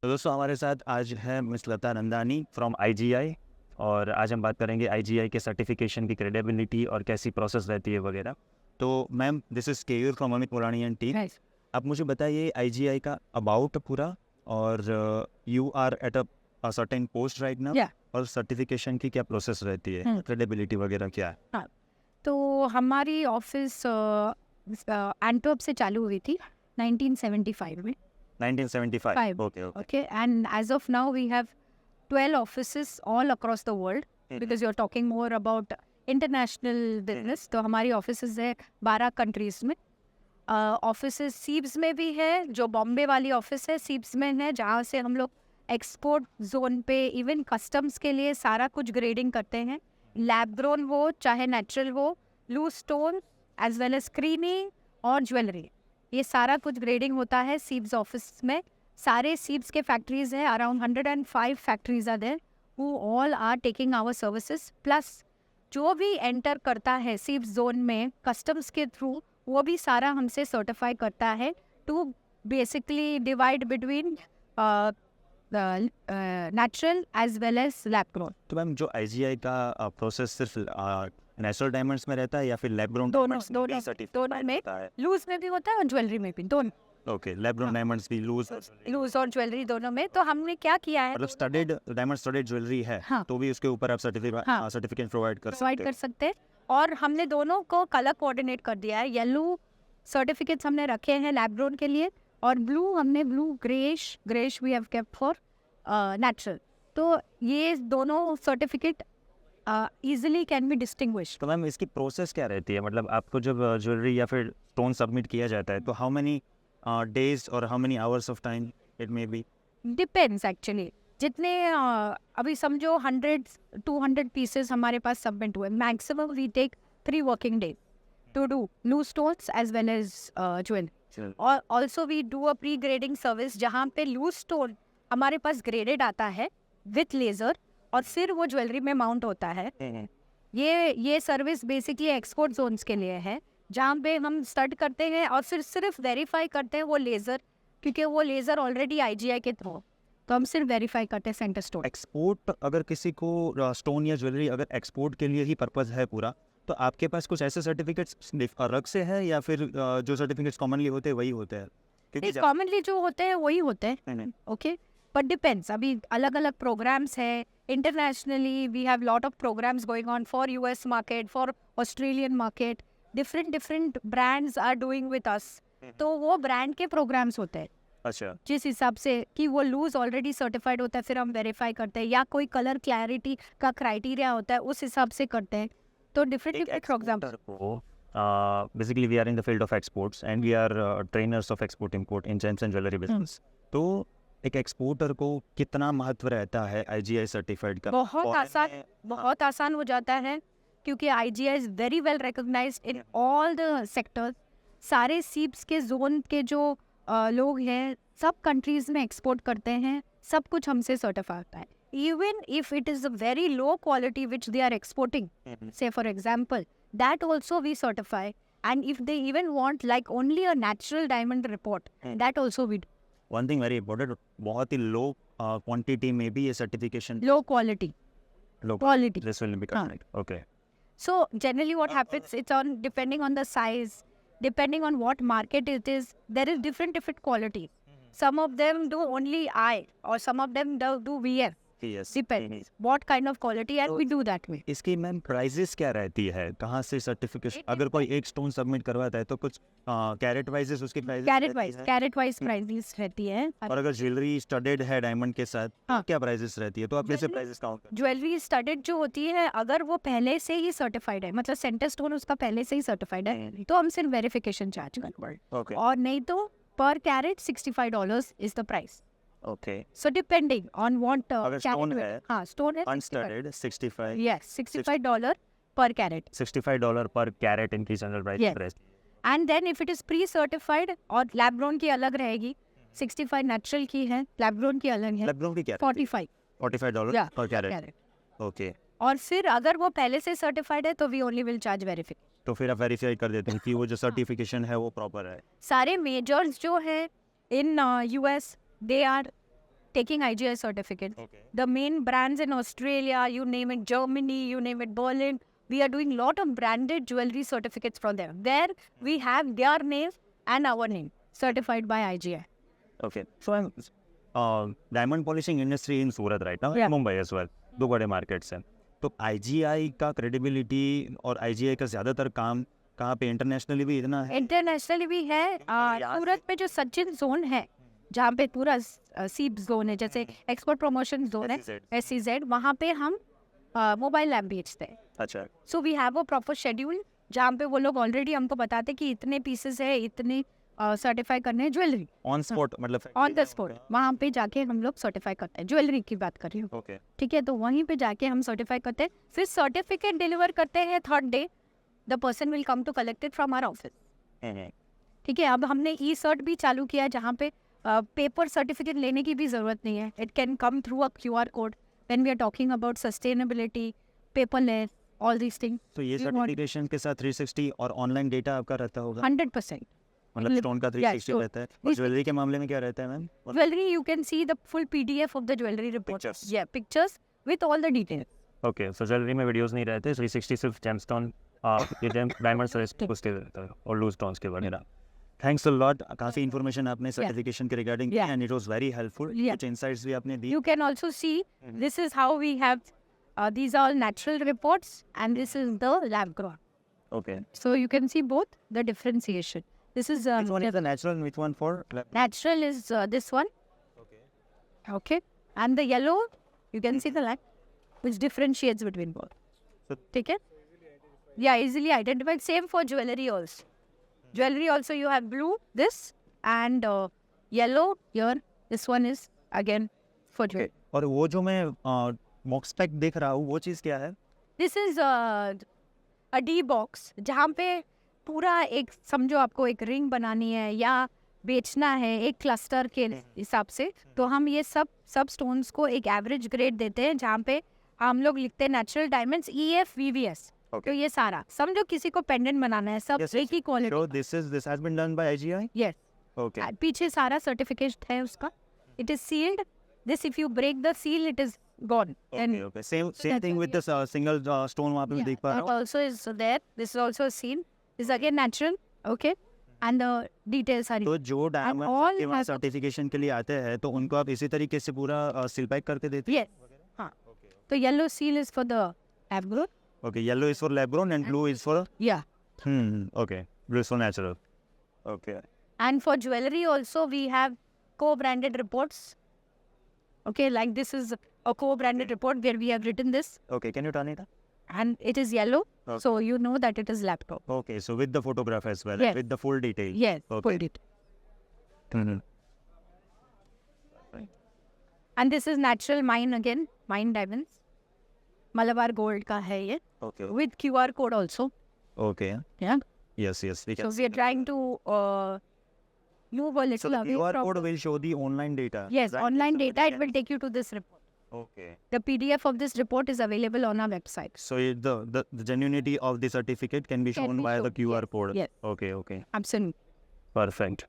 तो दोस्तों हमारे साथ आज है मिस लता नंदानी फ्रॉम आईजीआई। और आज हम बात करेंगे आईजीआई के सर्टिफिकेशन की क्रेडिबिलिटी और कैसी प्रोसेस रहती है वगैरह। तो ma'am, this is Keyur from Amit Murani and team. Right. आप मुझे बताइए आईजीआई का अबाउट पूरा, और you are at a certain post right now, Yeah. और सर्टिफिकेशन की क्या प्रोसेस रहती है, क्रेडिबिलिटी वगैरह क्या है? हाँ, तो हमारी ऑफिस एंटवर्प से चालू हुई थी 1975 में. 1975। Five. Okay okay. Okay, and as of now we have 12 offices all across the world because you're talking more about international business. तो हमारी ऑफिसेज है 12 कंट्रीज में. ऑफिसेज सीब्स में भी है, जो बॉम्बे वाली ऑफिस है सीब्स में है, जहाँ से हम लोग एक्सपोर्ट जोन पे इवन कस्टम्स के लिए सारा कुछ ग्रेडिंग करते हैं. लैब ग्रोन हो चाहे नेचुरल हो, loose stone as well as screening और ज्वेलरी, ये सारा कुछ ग्रेडिंग होता है सीब्स ऑफिस में. सारे सीब्स के फैक्ट्रीज हैं, around 105 factories are there who all are taking our services. Plus जो भी एंटर करता है सीब्स जोन में कस्टम्स के थ्रू, वो भी सारा हमसे सर्टिफाई करता है to basically divide between natural as well as lab grown. तो मैम, जो आईजीआई का प्रोसेस सिर्फ नेचुरल डायमंड्स में रहता है या फिर लैब ग्रोन दोनों डायमंड्स दोनों दोनों में, लूज में भी होता है और ज्वेलरी में भी, दोनों. ओके, लैब ग्रोन डायमंड्स भी लूज, लूज और ज्वेलरी दोनों में. तो हमने क्या किया है, मतलब स्टडेड डायमंड स्टडेड ज्वेलरी है, हाँ. तो भी उसके ऊपर आप हाँ. सर्टिफिकेट प्रोवाइड कर प्रोवाइड कर सकते सकते हैं. और हमने दोनों को कलर कोऑर्डिनेट कर दिया है. येलो सर्टिफिकेट्स हमने रखे हैं लैब ग्रोन के लिए, और ब्लू हमने blue greyish we have kept for natural. तो ये दोनों certificate easily can be distinguish. तो मैम, इसकी प्रोसेस क्या रहती है? मतलब आपको जब ज्वेलरी या फिर स्टोन सबमिट किया जाता है तो हाउ मेनी डेज और how many hours of time it may be? Depends actually. जितने अभी समझो 100-200 पीसेस हमारे पास सबमिट हुए, maximum we take 3 working days to do loose stones as well as jewellery. और also we do a pre grading service, जहाँ पे loose stone हमारे पास ग्रेडेड आता है विथ लेजर, और फिर वो ज्वेलरी में माउंट होता है. ये सर्विस बेसिकली एक्सपोर्ट जोन्स के लिए है, जहाँ पे हम स्टड करते हैं और फिर सिर्फ वेरीफाई करते हैं वो लेज़र, क्योंकि वो लेज़र ऑलरेडी आईजीआई के थ्रू, तो हम सिर्फ वेरीफाई करते हैं सेंटर स्टोन. एक्सपोर्ट अगर किसी को स्टोन या ज्वेलरी अगर एक्सपोर्ट के लिए ही पर्पस है पूरा, तो आपके पास कुछ ऐसे सर्टिफिकेट्स अलग से है या फिर जो सर्टिफिकेट्स कॉमनली होते हैं वही होते हैं? क्योंकि कॉमनली जो होते हैं वही होते हैं. Okay, but depends. अभी अलग अलग प्रोग्राम्स है internationally. We have lot of programmes going on for US market, for Australian market. Different brands are doing with us. तो वो ब्रांड के प्रोग्राम्स होते हैं. अच्छा, जिस हिसाब से कि वो लूज ऑलरेडी सर्टिफाइड होता है, फिर हम वेरीफाई करते हैं, या कोई कलर क्लैरिटी का क्राइटेरिया होता है, उस हिसाब से करते हैं. तो different programme. Basically we are in the field of exports and we are trainers of export import in gems and jewellery business. तो एक एक्सपोर्टर को कितना महत्व रहता है आईजीआई सर्टिफाइड का? बहुत आसान हो जाता है, क्योंकि IGI is very well recognised in all the sectors. सारे सीब्स के जोन के जो लोग हैं, सब कंट्रीज में एक्सपोर्ट करते हैं, सब कुछ हमसे सर्टिफाई होता है. Even if it is a very low quality which they are exporting, say for example, that also we certify. And if they even want like only a natural diamond report, that also we do. One thing very important, बहुत ही लो quantity में भी ये certification Low quality. Low Quality. This will be correct. Okay, So generally what happens, it's on depending on the size, depending on what market it is, there is different quality. Some of them do only eye, or some of them do VR. Yes. Depends what kind of quality, and we do that way. इसकी ma'am prices क्या रहती है? कहाँ से certification, अगर कोई एक stone submit करवाता है तो कुछ कैरेट वाइजेस उसकी प्राइस कैरेट वाइज प्राइस रहती है. और अगर ज्वेलरी स्टडेड है डायमंड के साथ, हाँ. तो क्या प्राइजेस रहती है? तो आप कैसे प्राइजेस काउंट करते ज्वेलरी स्टडेड जो होती है, अगर वो पहले से ही सर्टिफाइड है, मतलब सेंटर स्टोन उसका पहले से ही सर्टिफाइड है, तो हम सिर्फ वेरिफिकेशन चार्ज करते हैं. ओके और नहीं तो पर carat $65 is the price. Okay. So depending on what अगर stone carat है, हाँ, stone है अनस्टडेड 65, yes, $65 per carat. $65 पर कैरेट इनकी general Yes. Price. And then if it is pre-certified, और lab grown की अलग रहेगी, 65 natural की है, lab grown की अलग है, लैब की क्या? 45 $45 Yeah, पर कैरेट. carat. ओके. और फिर अगर वो पहले से सर्टिफाइड है तो we only will charge verification. तो फिर आप वेरीफाई कर देते हैं कि वो जो सर्टिफिकेशन है वो प्रॉपर है. सारे मेजर्स जो है इन US, they are taking IGI certificate. Okay. The main brands in Australia, you name it, Germany, you name it, Berlin, we are doing lot of branded jewelry certificates from them. There we have their name and our name certified by IGI. Okay. So I'm diamond polishing industry in Surat right now, Yeah. and Mumbai as well. दो बड़े markets हैं. तो IGI का credibility और IGI का ज़्यादातर काम कहाँ पे इंटरनेशनली भी इतना है? इंटरनेशनली भी है. सूरत में जो सचिन जोन है, जहाँ पे पूरा सीप जोन है, जैसे एक्सपोर्ट प्रमोशन जोन है, SEZ, वहाँ पे हम मोबाइल लैब बेचते हैं. अच्छा. So we have a proper schedule जहाँ पे वो लोग ऑलरेडी हमको बताते कि इतने पीसेस है, इतने सर्टिफाई करने हैं ज्वेलरी ऑन स्पॉट मतलब ऑन द स्पॉट. वहाँ पे जाके हम लोग सर्टिफाई करते हैं. ज्वेलरी की बात कर रही हूँ, ओके. ठीक है. तो वहीं पे जाके हम सर्टिफाई करते हैं, फिर सर्टिफिकेट डिलीवर करते हैं. Third day the person will come to collect it from our office. ठीक है. अब हमने ई-सर्ट भी चालू किया है, जहाँ पे पेपर सर्टिफिकेट लेने की भी ज़रूरत नहीं है. It can come through a QR code when we are talking about sustainability, paperless, all these thing. तो ये सर्टिफिकेशन के साथ 360 और ऑनलाइन डेटा आपका रहता होगा? 100%. मतलब स्टोन का 360 sure. रहता है. और ज्वेलरी के मामले में क्या रहता है ma'am? Jewelry, you can see the full PDF of the jewelry report. Pictures. Yeah, pictures with all the details. Okay. So jewellery में वीडियोस नहीं रहते, 360 सिर्फ जेमस्टोन ये डायमंड्स उसके रहता है और लूज स्टोन्स के वगैरह. Thanks a lot. काफ़ी इन्फॉर्मेशन आपने सर्टिफिकेशन के regarding Yeah. And it was very helpful. Yeah. कुछ इनसाइट्स भी आपने दी. You can also see this is how we have these are all natural reports and this is the lab grown. Okay. So you can see both the differentiation. This is Which one is the natural and which one for lab? natural is this one. Okay. Okay. And the yellow, you can see the line which differentiates between both. So- ठीक है? Yeah, easily identified. Same for jewelry also. Jewelry also you have blue, this, and yellow here. This one is again for jewelry. और वो जो मैं box pack देख रहा हूँ वो चीज़ क्या है? This is a D box जहाँ पे पूरा एक समझो आपको एक रिंग बनानी है या बेचना है एक क्लस्टर के हिसाब से, तो हम ये सब स्टोन्स को एक एवरेज ग्रेड देते हैं, जहाँ पे हम लोग लिखते हैं नेचुरल डायमंड्स EF VVS. तो ये सारा समझो किसी को पेंडेंट बनाना है, सब एक ही quality. So this has been done by IGI? Yes. Okay. पीछे सारा सर्टिफिकेट है उसका. It is sealed. This if you break the seal it is gone. Okay. Same that's thing why with the single stone वहाँ पे मैं देख पा रहा that हूँ. also is there. This is also a seal. This is again natural. Okay. And the details are. तो जो all diamond के वहाँ has- सर्टिफिकेशन के लिए आते हैं तो उनको आप इसी तरीके से पूरा सील पैक करके देते हैं? Yes. हाँ. तो yellow seal is for the lab grown. Okay. Yellow is for lab grown and blue is for Yeah. okay. Blue is for natural. Okay. And for jewelry also we have co-branded reports. Okay, like this is a co-branded report where we have written this, Okay. Can you turn it up? and it is yellow, Okay. so you know that it is laptop. Okay. So with the photograph as well, Yes. with the full detail. Yes, Okay. pulled it. Mhm. And this is natural mine again, mine diamonds. Malabar gold का है ये, Okay. with QR code also. Okay. Yeah. Yes. Yes. We can So see we are that. trying to move a So little the away QR from. code will show the online data. Yes, right? online So data. It can- will take you to this report. Okay. The PDF of this report is available on our website. So the genuinity of the certificate can be Can shown be by the shown, QR yes, code. yes. Okay. Okay. Absolutely. Perfect.